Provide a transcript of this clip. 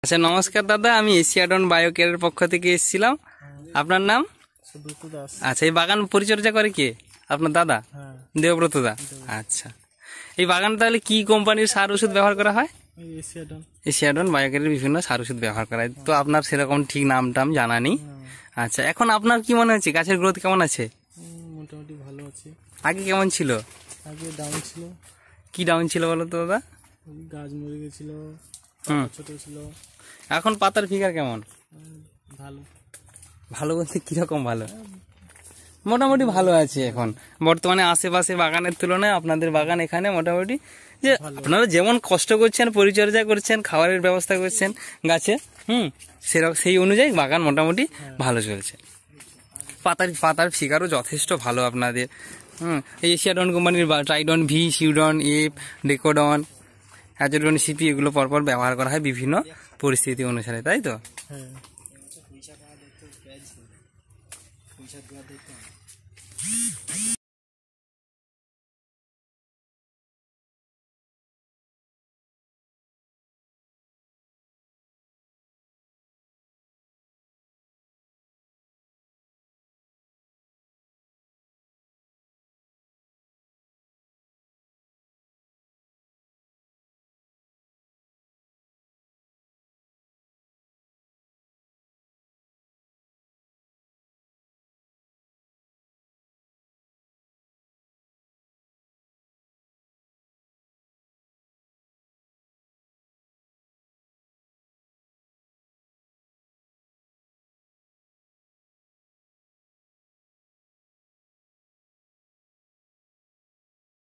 আচ্ছা, নমস্কার দাদা, আমি এশিয়াডন বায়োকেয়ারের পক্ষ থেকে এসেছিলাম। আপনার নাম? সুব্রত দাস। আচ্ছা, এই বাগান পরিচর্যা করে কে? আপনার দাদা? হ্যাঁ, দেবব্রত দা। আচ্ছা, এই বাগান তাহলে কি কোম্পানির সার ওষুধ ব্যবহার করা হয়? এশিয়াডন। এশিয়াডন বায়োকেয়ারের বিভিন্ন সার ওষুধ ব্যবহার করা হয়। তো আপনার সেরকম ঠিক নাম টাম জানা নেই। আচ্ছা, এখন আপনার কি মনে হচ্ছে গাছের গ্রোথ কেমন আছে? মোটামুটি ভালো আছে। আগে কেমন ছিল? আগে ডাউন ছিল, কি ডাউন ছিল বলো তো দাদা? গাছ মরে গেছিল, হুম। ছোট ছিল। এখন পাতার ফিগার কেমন? ভালো। ভালো বলতে কিরকম ভালো? মোটামুটি ভালো আছে এখন বর্তমানে। আশেপাশে বাগানের তুলনায় আপনাদের বাগান এখানে মোটামুটি, যে আপনারা যেমন কষ্ট করছেন, পরিচর্যা করছেন, খাবারের ব্যবস্থা করছেন গাছে, সেরকম সেই অনুযায়ী বাগান মোটামুটি ভালো চলছে। পাতার ফিগারও যথেষ্ট ভালো আপনাদের। এই এশিয়াডন কোম্পানির ট্রাইডন ভি, সিউডন এফ, ডেকোডন, অ্যাজোডন সিপি এগুলো পরপর ব্যবহার করা হয় বিভিন্ন পরিস্থিতি অনুসারে, তাই তো? হ্যাঁ।